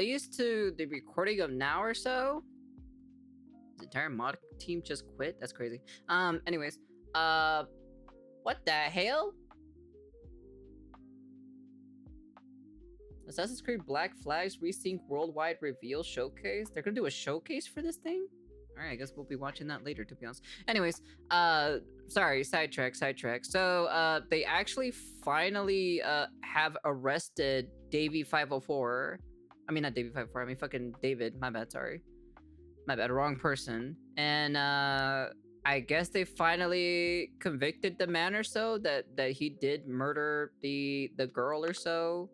used to the recording of now or so. The entire mod team just quit. That's crazy. Anyways, what the hell? Assassin's Creed Black Flags Resync Worldwide Reveal Showcase. They're gonna do a showcase for this thing? Alright, I guess we'll be watching that later, to be honest. Anyways, sorry, sidetrack. So, they actually finally, have arrested D4vd. I mean, not D4vd, I mean fucking David. My bad, sorry. My bad, wrong person. And, I guess they finally convicted the man or so that he did murder the girl or so.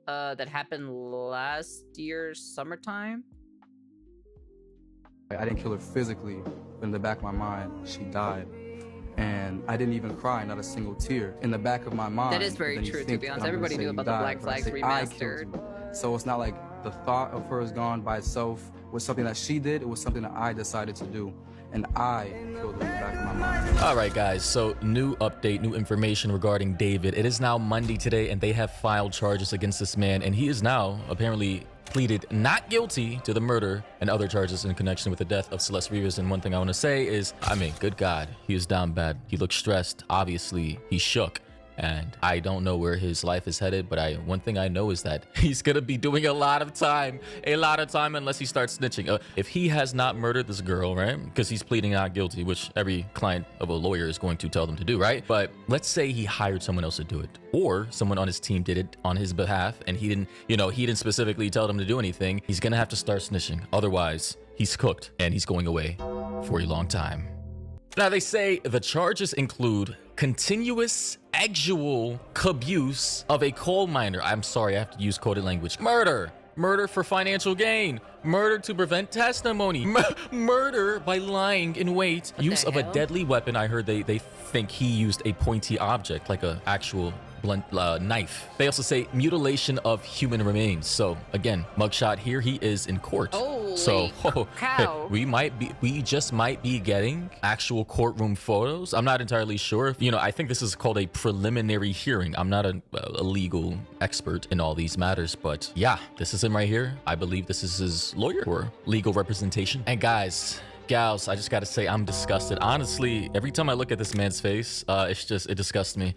That happened last year's summertime. I didn't kill her physically, but in the back of my mind, she died. And I didn't even cry, not a single tear. In the back of my mind. That is very true, to be honest. Everybody knew about the Black Flags remastered. So it's not like the thought of her is gone by itself was something that she did. It was something that I decided to do. And I killed her in the back of my mind. All right, guys. So new update, new information regarding David. It is now Monday today, and they have filed charges against this man. And he is now apparently pleaded not guilty to the murder and other charges in connection with the death of Celeste Rivas. And one thing I want to say is, I mean, good God, he was down bad. He looked stressed. Obviously, he shook. And I don't know where his life is headed, but one thing I know is that he's gonna be doing a lot of time unless he starts snitching. If he has not murdered this girl, right? Because he's pleading not guilty, which every client of a lawyer is going to tell them to do, right? But let's say he hired someone else to do it, or someone on his team did it on his behalf, and he didn't specifically tell them to do anything. He's gonna have to start snitching. Otherwise, he's cooked, and he's going away for a long time. Now, they say the charges include continuous actual abuse of a coal miner. I'm sorry, I have to use coded language. Murder for financial gain, murder to prevent testimony, murder by lying in wait, use of a deadly weapon. I heard they think he used a pointy object like a actual blunt knife. They also say mutilation of human remains. So again, mugshot here, he is in court. So we just might be getting actual courtroom photos. I'm not entirely sure. I think this is called a preliminary hearing. I'm not a legal expert in all these matters, but yeah, this is him right here. I believe this is his lawyer or legal representation. And guys, gals, I just gotta say, I'm disgusted. Honestly, every time I look at this man's face, it disgusts me.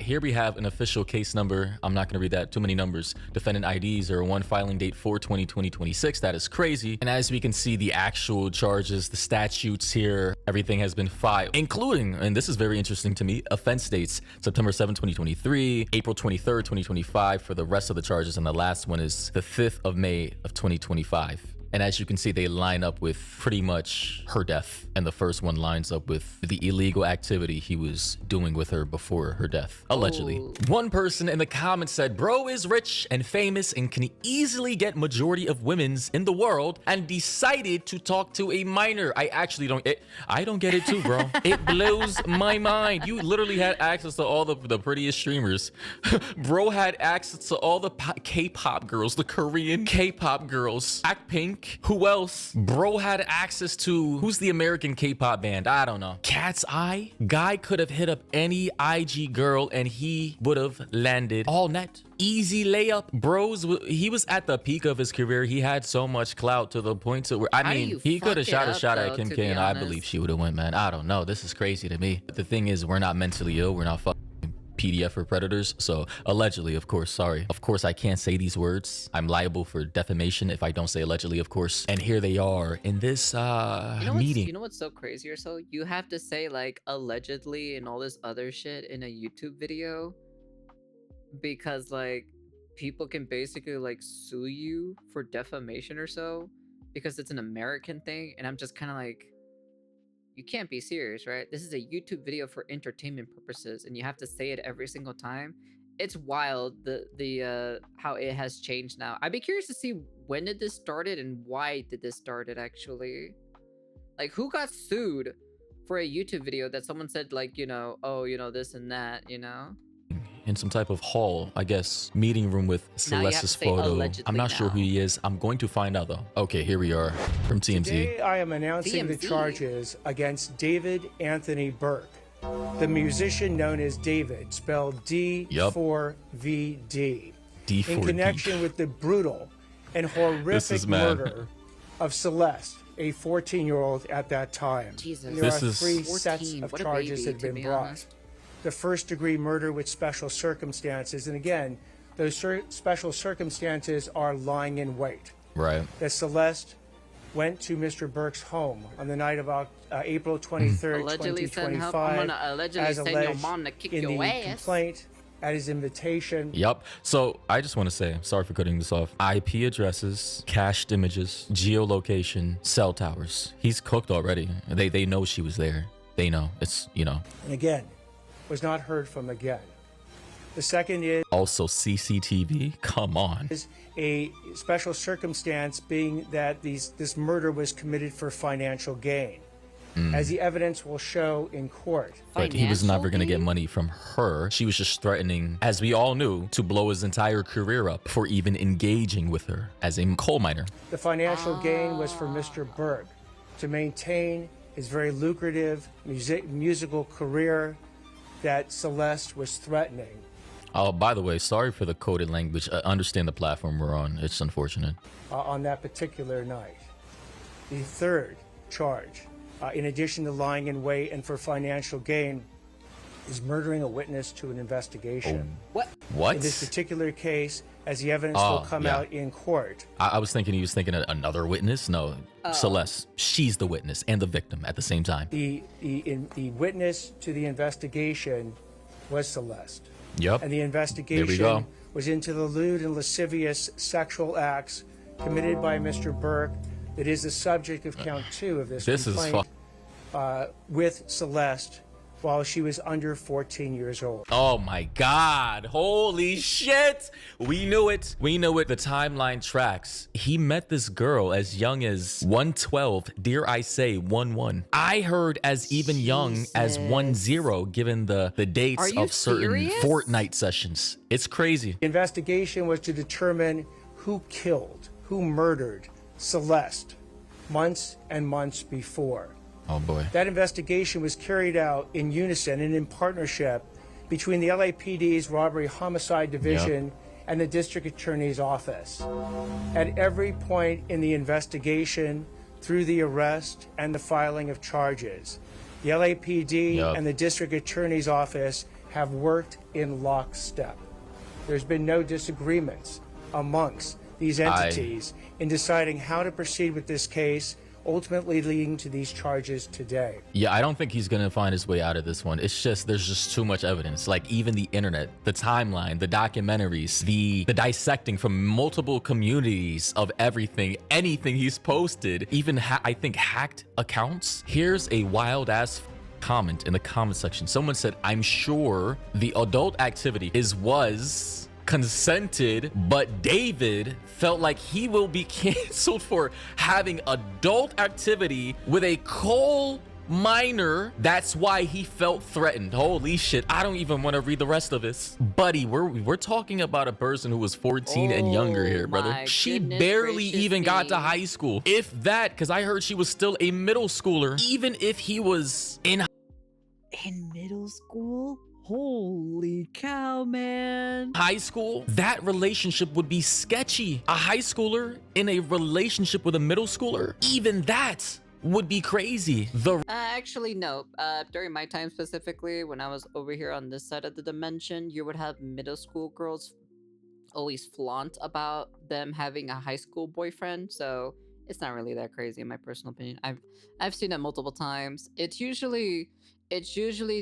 Here we have an official case number. I'm not gonna read that, too many numbers. Defendant IDs are 1 filing date 4/20/2026. That is crazy. And as we can see, the actual charges, the statutes here, everything has been filed, including, and this is very interesting to me, offense dates, September 7, 2023, April 23rd, 2025 for the rest of the charges. And the last one is the 5th of May of 2025. And as you can see, they line up with pretty much her death. And the first one lines up with the illegal activity he was doing with her before her death, allegedly. Ooh. One person in the comments said, bro is rich and famous and can easily get majority of women's in the world and decided to talk to a minor. I actually don't get it too, bro. It blows my mind. You literally had access to all the prettiest streamers. Bro had access to all the K-pop girls, the Korean K-pop girls, Blackpink. Who else? Bro had access to, who's the American K-pop band? I don't know. Cat's Eye? Guy could have hit up any IG girl and he would have landed all net. Easy layup. Bros, he was at the peak of his career. He had so much clout to the point to where, I mean, he could have shot a shot at Kim K and I believe she would have went, man. I don't know. This is crazy to me. The thing is, we're not mentally ill. We're not fucking PDF for predators. So allegedly, of course, sorry. Of course, I can't say these words. I'm liable for defamation if I don't say allegedly, of course. And here they are in this meeting. You know what's so crazy or so? You have to say like allegedly and all this other shit in a YouTube video because like people can basically like sue you for defamation or so because it's an American thing. And I'm just kind of like, you can't be serious, right? This is a YouTube video for entertainment purposes, and you have to say it every single time. It's wild the how it has changed now. I'd be curious to see when did this started and why did this started actually. Like who got sued for a YouTube video that someone said like, oh, this and that, in some type of hall, I guess, meeting room with Celeste's photo. I'm not sure who he is. I'm going to find out though. Okay, here we are from TMZ. Today I am announcing the charges against David Anthony Burke, the musician known as David, spelled D4vd, D4vd. in connection with the brutal and horrific mad. murder of Celeste, a 14-year-old at that time. Jesus. And there This are is- 3 14, sets of what a charges baby, that have to been be brought. honest. The first-degree murder with special circumstances, and again, those special circumstances are lying in wait. Right. That Celeste went to Mr. Burke's home on the night of April 23rd, Allegedly send help. 2025, I'm gonna allegedly as send your alleged mom to kick in your the ass. complaint at his invitation. Yep. So I just want to say, sorry for cutting this off. IP addresses, cached images, geolocation, cell towers. He's cooked already. They know she was there. They know. It's, you know. And again, was not heard from again. The second is Also CCTV. Come on. a special circumstance being that this murder was committed for financial gain. As the evidence will show in court. But he was never Financial going to get gain? money from her. She was just threatening, as we all knew, to blow his entire career up for even engaging with her as a coal miner. The financial gain was for Mr. Burke to maintain his very lucrative musical career that Celeste was threatening. Oh, by the way, sorry for the coded language. I understand the platform we're on. It's unfortunate. On that particular night. The third charge, in addition to lying in wait and for financial gain, is murdering a witness to an investigation. What? What? In this particular case, as the evidence will come yeah. out in court, I was thinking he was thinking of another witness. No, Celeste. She's the witness and the victim at the same time. the witness to the investigation was Celeste. Yep. And the go. investigation was into the lewd and lascivious sexual acts committed by Mr. Burke that is the subject of count 2 of this This is complaint with Celeste while she was under 14 years old. Oh my God. Holy shit. We knew it. We knew it. The timeline tracks. He met this girl as young as 112, dare I say 11. I heard as even young as 10, given the dates Are you of certain serious? Fortnite sessions. It's crazy. The investigation was to determine who killed, who murdered Celeste months and months before. Oh boy. That investigation was carried out in unison and in partnership between the LAPD's Robbery Homicide Division and the District Attorney's Office. At every point in the investigation, through the arrest and the filing of charges, the LAPD and the District Attorney's Office have worked in lockstep. There's been no disagreements amongst these entities in deciding how to proceed with this case, ultimately leading to these charges today. Yeah, I don't think he's gonna find his way out of this one. It's just there's just too much evidence. Like even the internet, the timeline, the documentaries, the dissecting from multiple communities of everything, anything he's posted, even I think hacked accounts. Here's a wild ass comment in the comment section. Someone said, "I'm sure the adult activity was consented, but David felt like he will be canceled for having adult activity with a coal miner. That's why he felt threatened." Holy shit, I don't even want to read the rest of this. Buddy, we're talking about a person who was 14 and younger here, brother. my She goodness barely gracious even got to me. high school. If that, because I heard she was still a middle schooler. Even if he was in middle school? Holy cow, man. high school, that relationship would be sketchy. A high schooler in a relationship with a middle schooler, even that would be crazy. Actually, no. During my time specifically, when I was over here on this side of the dimension, you would have middle school girls always flaunt about them having a high school boyfriend, so it's not really that crazy in my personal opinion. I've seen it multiple times. It's usually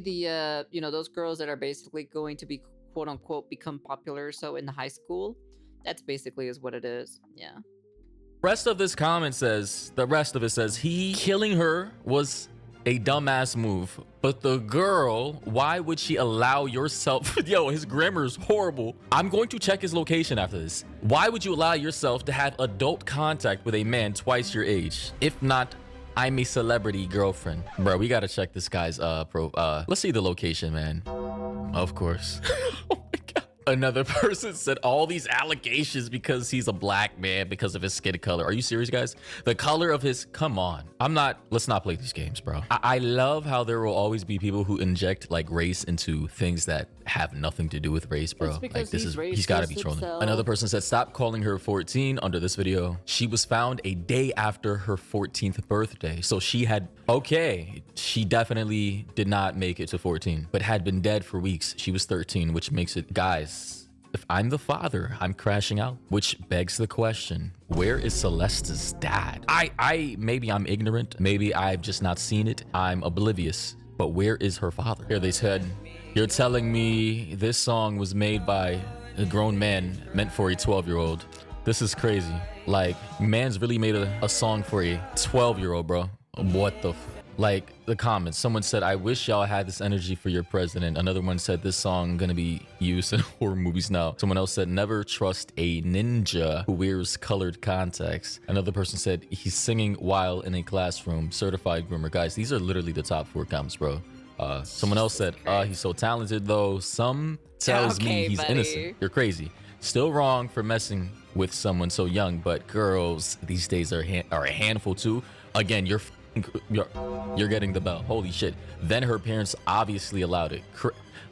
the those girls that are basically going to be quote unquote become popular, so in the high school. That's basically is what it is. Yeah. Rest of this comment says, the rest of it says, he killing her was a dumbass move. But the girl, why would she allow yourself? Yo, his grammar is horrible. I'm going to check his location after this. Why would you allow yourself to have adult contact with a man twice your age? If not, I'm a celebrity girlfriend. Bro, we gotta check this guy's let's see the location, man. Of course. Oh my God. Another person said all these allegations because he's a black man because of his skin color. Are you serious, guys? The color of his, come on. Let's not play these games, bro. I love how there will always be people who inject like race into things that have nothing to do with race, bro. Like he's gotta be trolling. Another person said, stop calling her 14 under this video. She was found a day after her 14th birthday. So she had, okay, she definitely did not make it to 14, but had been dead for weeks. She was 13, which makes it, guys, if I'm the father, I'm crashing out. Which begs the question, where is Celeste's dad? Maybe I'm ignorant. Maybe I've just not seen it. I'm oblivious. But where is her father? Here they said, you're telling me this song was made by a grown man meant for a 12-year-old. This is crazy. Like, man's really made a song for a 12-year-old, bro. What the like the comments, someone said, I wish y'all had this energy for your president. Another one said, this song gonna be used in horror movies now. Someone else said, never trust a ninja who wears colored contacts. Another person said, he's singing while in a classroom. Certified groomer. Guys, these are literally the top 4 comments, bro. Someone else said, he's so talented though. Some tells me he's innocent. You're crazy. Still wrong for messing with someone so young, but girls these days are a handful too. Again, you're getting the bell. Holy shit. Then her parents obviously allowed it.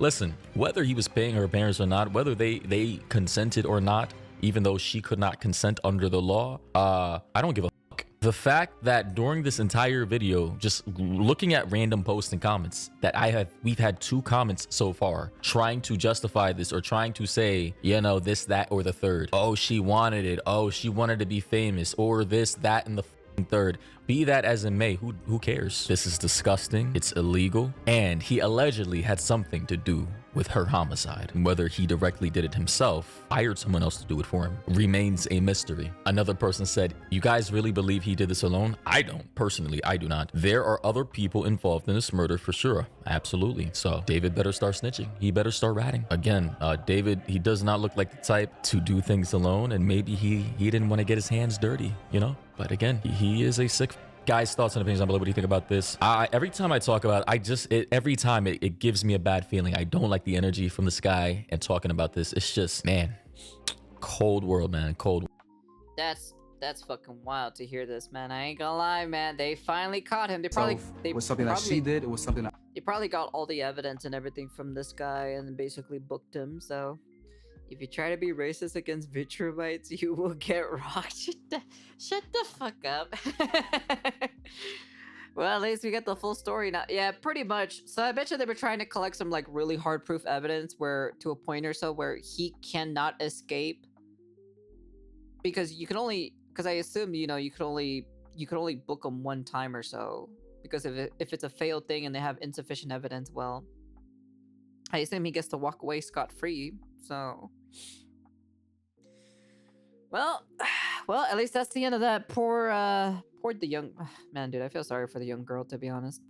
Listen, whether he was paying her parents or not, whether they consented or not, even though she could not consent under the law, I don't give a fuck. The fact that during this entire video, just looking at random posts and comments that we've had 2 comments so far trying to justify this or trying to say, you know, this, that, or the third. Oh, she wanted it. Oh, she wanted to be famous, or this, that, and the third. Be that as it may, who cares? This is disgusting. It's illegal. And he allegedly had something to do with her homicide. Whether he directly did it himself, hired someone else to do it for him, remains a mystery. Another person said, you guys really believe he did this alone? I don't. Personally, I do not. There are other people involved in this murder for sure. Absolutely. So David better start snitching. He better start ratting. Again, David, he does not look like the type to do things alone, and maybe he didn't want to get his hands dirty, you know? But again, he is a sick. Guys, thoughts and opinions down below. What do you think about this? Every time I talk about it, every time it gives me a bad feeling. I don't like the energy from this guy and talking about this. It's just, man, cold world, man. Cold. That's fucking wild to hear this, man. I ain't gonna lie, man. They finally caught him. They was something that she did. It was something that they probably got all the evidence and everything from this guy and basically booked him. So if you try to be racist against Vitrovites, you will get rocked. Shut the fuck up. Well, at least we get the full story now. Yeah, pretty much. So I bet you they were trying to collect some like really hard proof evidence where to a point or so where he cannot escape. Because you can only, because I assume, you know, you could only book him one time or so. Because if it's a failed thing and they have insufficient evidence, well, I assume he gets to walk away scot-free. So, well, at least that's the end of that. Poor the young man, dude. I feel sorry for the young girl, to be honest.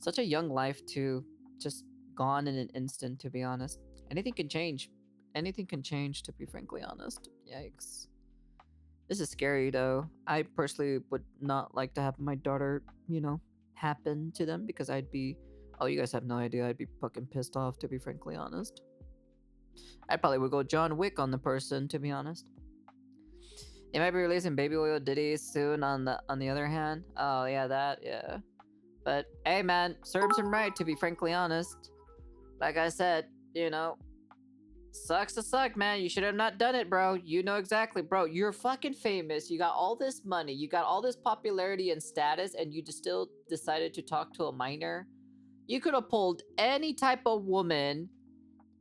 Such a young life too, just gone in an instant. To be honest, anything can change. Anything can change. To be frankly honest, yikes. This is scary, though. I personally would not like to have my daughter, you know, happen to them because I'd be. Oh, you guys have no idea. I'd be fucking pissed off, to be frankly honest. I probably would go John Wick on the person, to be honest. They might be releasing baby oil ditties soon on the other hand. Oh, yeah, that, yeah. But, hey, man, serves him right, to be frankly honest. Like I said, you know, sucks to suck, man. You should have not done it, bro. You know exactly, bro. You're fucking famous. You got all this money. You got all this popularity and status, and you just still decided to talk to a minor. You could have pulled any type of woman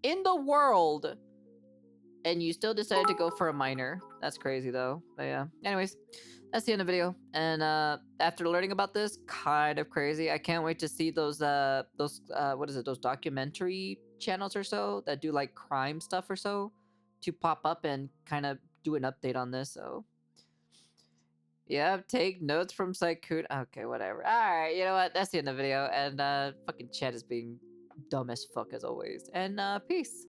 in the world, and you still decided to go for a minor. That's crazy, though. But yeah. Anyways, that's the end of the video. And after learning about this, kind of crazy. I can't wait to see those what is it? Those documentary channels or so that do like crime stuff or so to pop up and kind of do an update on this. So. Yeah, take notes from Saikun. Okay, whatever. Alright, you know what? That's the end of the video. And fucking chat is being dumb as fuck as always. And peace.